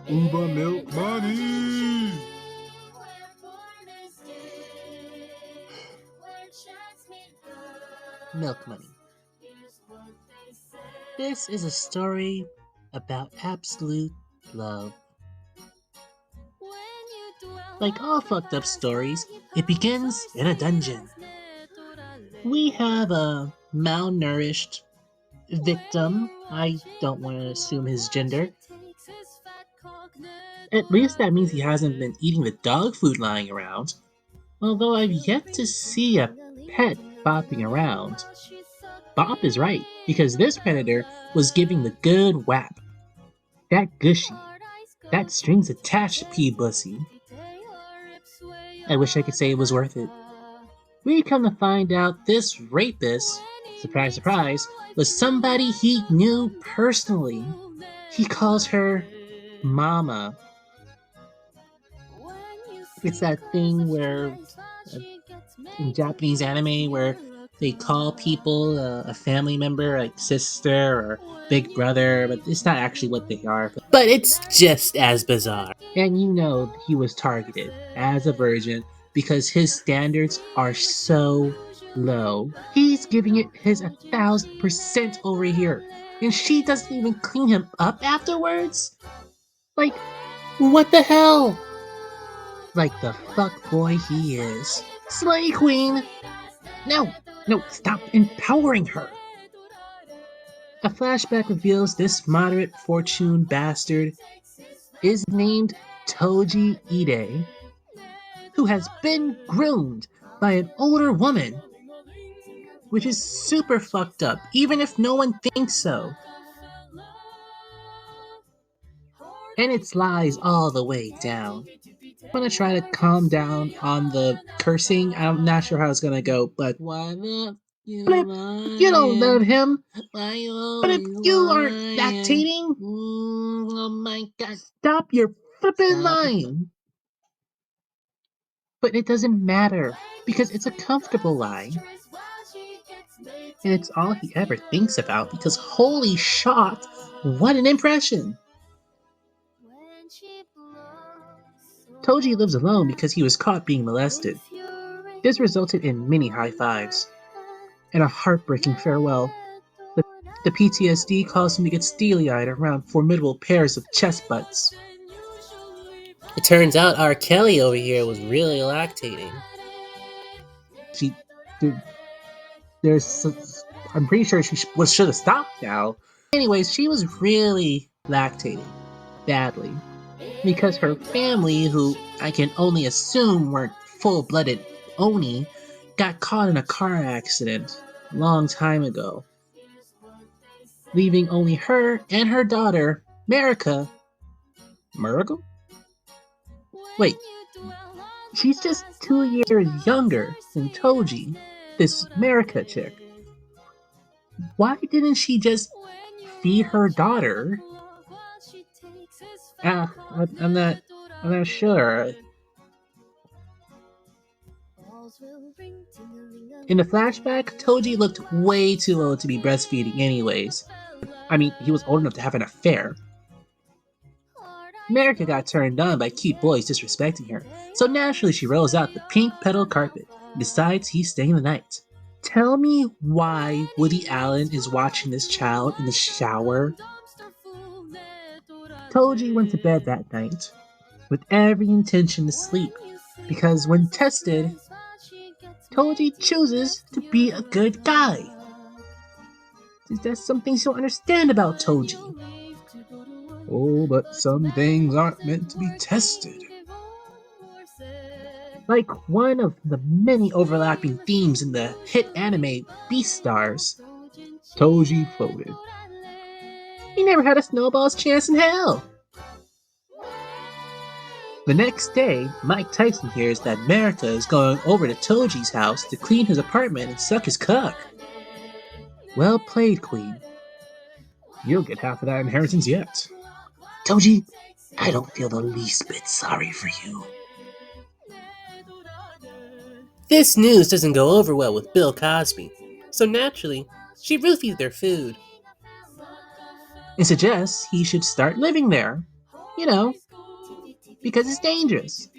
Uber Milk Money! Milk Money. This is a story about absolute love. Like all fucked up stories, it begins in a dungeon. We have a malnourished victim. I don't want to assume his gender. At least that means he hasn't been eating the dog food lying around. Although I've yet to see a pet bopping around. Bop is right, because this predator was giving the good whap. That gushy. That strings attached pea bussy. I wish I could say it was worth it. We come to find out this rapist, surprise surprise, was somebody he knew personally. He calls her Mama. It's that thing where uh, in Japanese anime where they call people a family member like sister or big brother, but it's not actually what they are. But it's just as bizarre. And you know he was targeted as a virgin because his standards are so low. He's giving it his 1,000% over here. And she doesn't even clean him up afterwards? Like, what the hell? Like the fuck boy he is. Slay Queen! No, stop empowering her! A flashback reveals this moderate fortune bastard is named Toji Ide, who has been groomed by an older woman, which is super fucked up, even if no one thinks so. And it's lies all the way down. I'm gonna try to calm down on the cursing. I'm not sure how it's gonna go, but but if you don't love him, but if you aren't lactating, oh my god, stop your flipping line. But it doesn't matter because it's a comfortable lie. And it's all he ever thinks about because holy shot, what an impression! Toji lives alone because he was caught being molested. This resulted in many high fives and a heartbreaking farewell. The PTSD caused him to get steely-eyed around formidable pairs of chest butts. It turns out R. Kelly over here was really lactating. She, there's, I'm pretty sure she should have stopped now. Anyways, she was really lactating badly because her family, who I can only assume weren't full-blooded Oni, got caught in a car accident a long time ago, leaving only her and her daughter, Marika. Miracle? Wait, she's just 2 years younger than Toji, this Marika chick. Why didn't she just feed her daughter? I'm not sure. In the flashback, Toji looked way too old to be breastfeeding anyways. I mean, he was old enough to have an affair. Marika got turned on by cute boys disrespecting her, so naturally she rolls out the pink petal carpet. Besides, he's staying the night. Tell me why Woody Allen is watching this child in the shower. Toji went to bed that night with every intention to sleep, because when tested, Toji chooses to be a good guy. There's some things you don't understand about Toji. Oh, but some things aren't meant to be tested. Like one of the many overlapping themes in the hit anime Beastars, Toji floated. He never had a snowball's chance in hell. The next day, Mike Tyson hears that Marika is going over to Toji's house to clean his apartment and suck his cock. Well played, Queen. You'll get half of that inheritance yet. Toji, I don't feel the least bit sorry for you. This news doesn't go over well with Bill Cosby, so naturally, she roofied their food and suggests he should start living there. You know, because it's dangerous.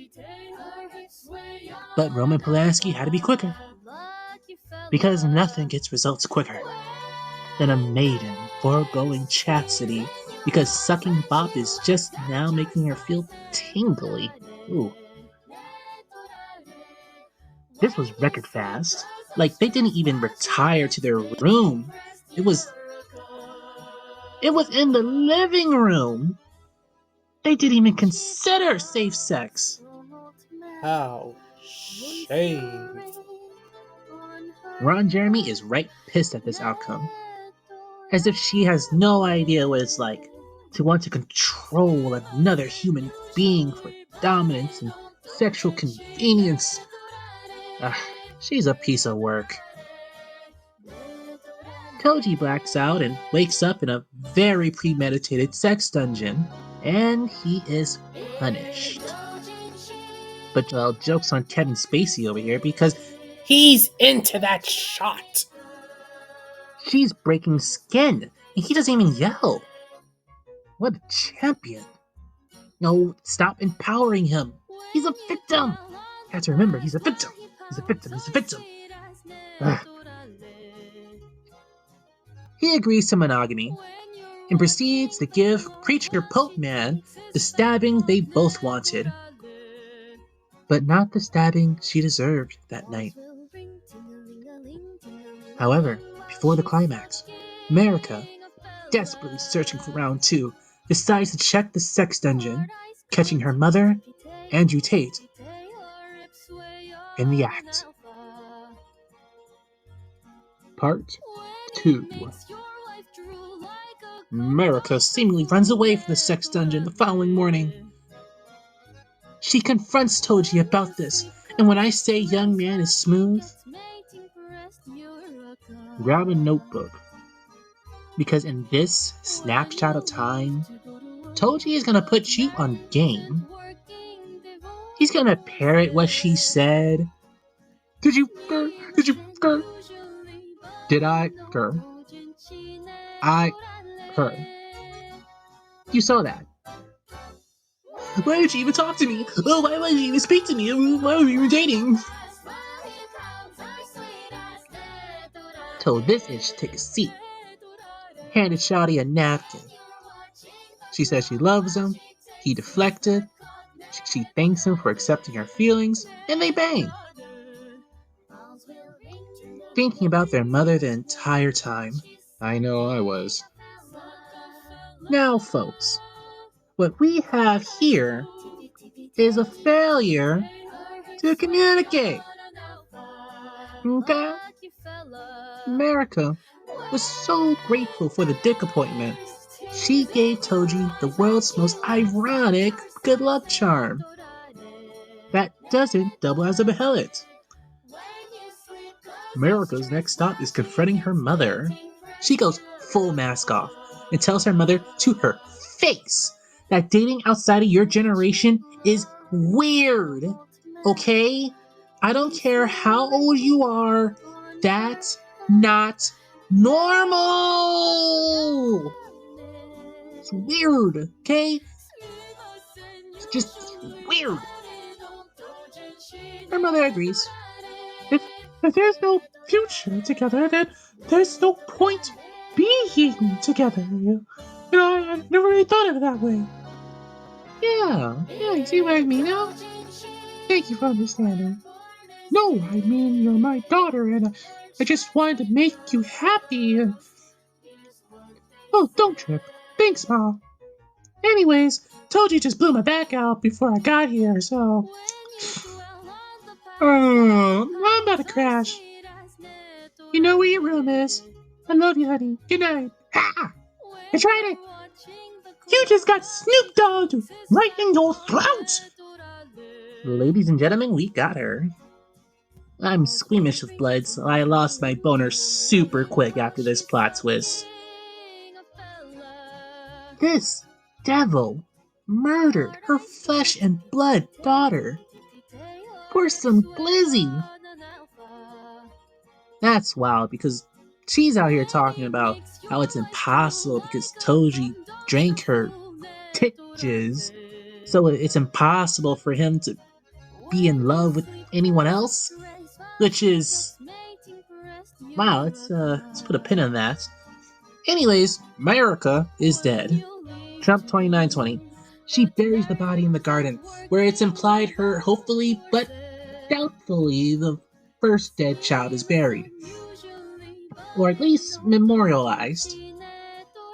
But Roman Polanski had to be quicker. Because nothing gets results quicker than a maiden foregoing chastity because sucking bop is just now making her feel tingly. Ooh. This was record fast. Like, they didn't even retire to their room. It was in the living room. They didn't even consider safe sex. How shame. Ron Jeremy is right pissed at this outcome. As if she has no idea what it's like to want to control another human being for dominance and sexual convenience. She's a piece of work. Toji blacks out and wakes up in a very premeditated sex dungeon, and he is punished. But well, joke's on Kevin Spacey over here because He's into that shot. she's breaking skin, and he doesn't even yell. What a champion. No, stop empowering him. He's a victim. You have to remember, he's a victim. He's a victim. He's a victim. Ugh. He agrees to monogamy and proceeds to give Preacher Pope Man the stabbing they both wanted, but not the stabbing she deserved that night. However, before the climax, America, desperately searching for round 2, decides to check the sex dungeon, catching her mother, Andrew Tate, in the act. Part 2. America seemingly runs away from the sex dungeon the following morning. She confronts Toji about this, and when I say young man is smooth, grab a notebook. Because in this snapshot of time, Toji is gonna put you on game. He's gonna parrot what she said. Did you, Did I, I, her. You saw that. Why did she even talk to me? Oh, why would she even speak to me? Why were we even dating? Told this itch to take a seat. Handed Shawty a napkin. She says she loves him. He deflected. She thanks him for accepting her feelings, and they bang. Thinking about their mother the entire time. I know I was. Now, folks, what we have here is a failure to communicate. Okay? America was so grateful for the dick appointment. She gave Toji the world's most ironic good luck charm. That doesn't double as a behelit. America's next stop is confronting her mother. She goes full mask off and tells her mother to her face that dating outside of your generation is weird. Okay? I don't care how old you are, that's not normal! It's weird, okay? It's just weird. Her mother agrees. If there's no future together, then there's no point being together. You know, I never really thought of it that way. Yeah, you see what I mean now? Thank you for understanding. No, I mean, you're my daughter, and I just wanted to make you happy. And... Oh, don't trip. Thanks, Ma. Anyways, Toji just blew my back out before I got here, so... I'm about to crash. You know where your room is. I love you, honey. Good night. Ha! I tried it. You just got Snoop Dogg right in your throat. Ladies and gentlemen, we got her. I'm squeamish with blood, so I lost my boner super quick after this plot twist. This devil murdered her flesh and blood daughter for some glizzy. That's wild because she's out here talking about how it's impossible because Toji drank her titches, so it's impossible for him to be in love with anyone else, which is wow. Let's put a pin in that. Anyways, America is dead. Trump 2920. She buries the body in the garden, where it's implied her hopefully but doubtfully the first dead child is buried, or at least memorialized.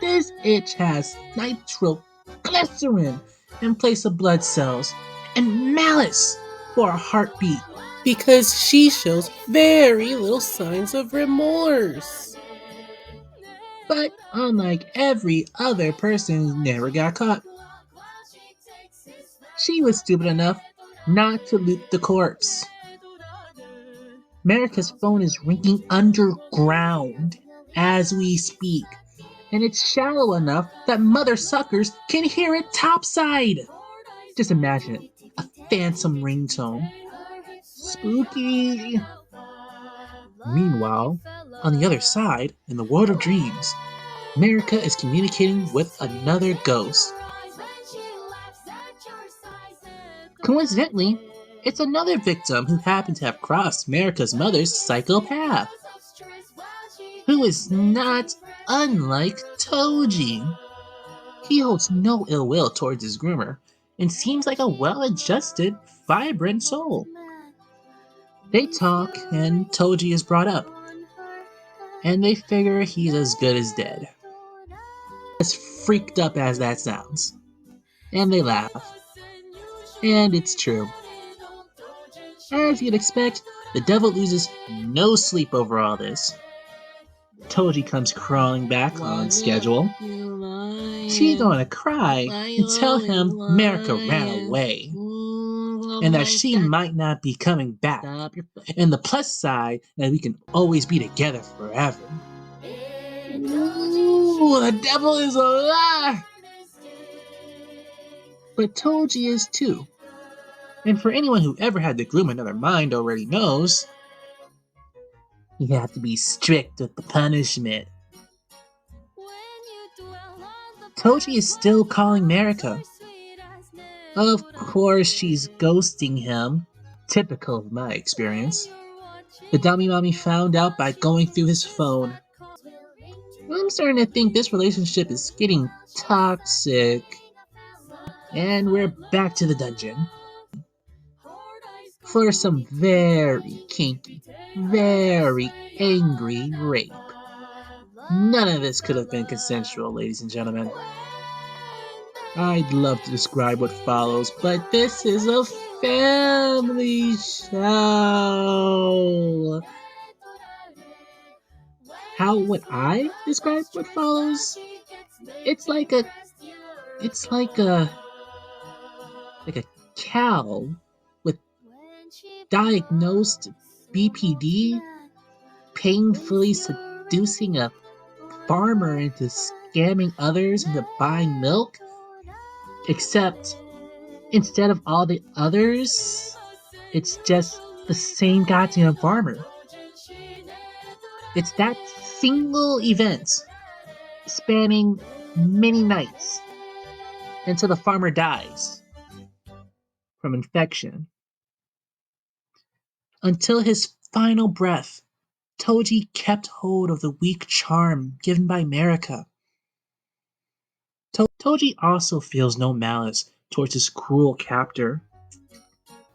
This itch has nitroglycerin in place of blood cells, and malice for a heartbeat. Because she shows very little signs of remorse. But unlike every other person who never got caught, she was stupid enough not to loot the corpse. America's phone is ringing underground as we speak, and it's shallow enough that mother suckers can hear it topside. Just imagine it, a phantom ringtone. Spooky. Meanwhile, on the other side, in the world of dreams, America is communicating with another ghost. Coincidentally, it's another victim who happened to have crossed America's mother's psychopath, who is not unlike Toji. He holds no ill will towards his groomer and seems like a well-adjusted, vibrant soul. They talk, and Toji is brought up, and they figure he's as good as dead. As freaked up as that sounds. And they laugh. And it's true. As you'd expect, the devil loses no sleep over all this. Toji comes crawling back on schedule. She's gonna cry and tell him America ran away, and that she might not be coming back. And the plus side, that we can always be together forever. Ooh, the devil is a lie! But Toji is too. And for anyone who ever had to groom another mind already knows, you have to be strict with the punishment. Toji is still calling America. Of course she's ghosting him, typical of my experience. The dummy mommy found out by going through his phone. I'm starting to think this relationship is getting toxic. And we're back to the dungeon. For some very kinky, very angry rape. None of this could have been consensual, ladies and gentlemen. I'd love to describe what follows, but this is a family show. How would I describe what follows? It's like a cow with diagnosed BPD painfully seducing a farmer into scamming others into buying milk, except instead of all the others, it's just the same goddamn farmer. It's that single event spanning many nights until the farmer dies from infection. Until his final breath, Toji kept hold of the weak charm given by Marika. Toji also feels no malice towards his cruel captor.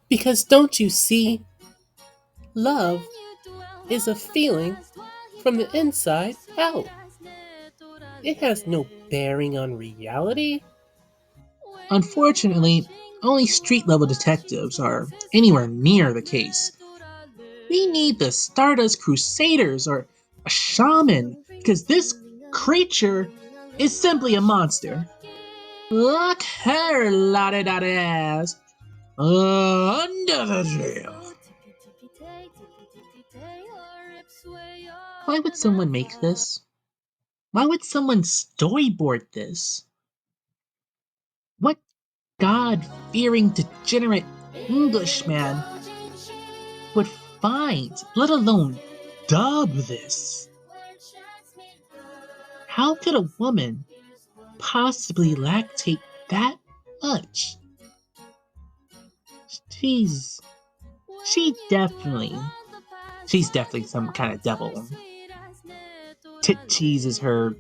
Because don't you see, love is a feeling from the inside out. It has no bearing on reality. Unfortunately, only street-level detectives are anywhere near the case. We need the Stardust Crusaders or a shaman, because this creature is simply a monster. Look her lottie-dottie ass under the jail. Why would someone make this? Why would someone storyboard this? What God-fearing degenerate Englishman would find, let alone dub this? How could a woman possibly lactate That much. She's she's definitely some kind of devil. Tit cheese is her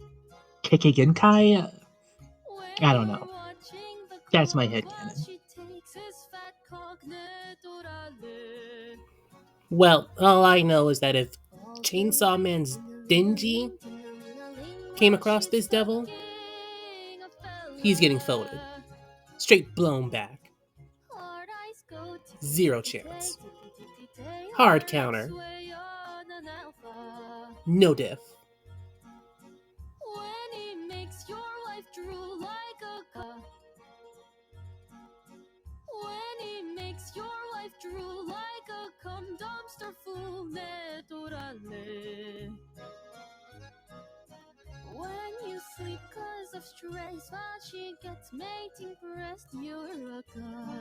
Kekigenkai? I don't know. That's my headcanon. Well, all I know is that if Chainsaw Man's Denji came across this devil, he's getting folded. Straight blown back. Zero chance. Hard counter. No diff. When you sleep cause of stress, while she gets mating breast, you're a god.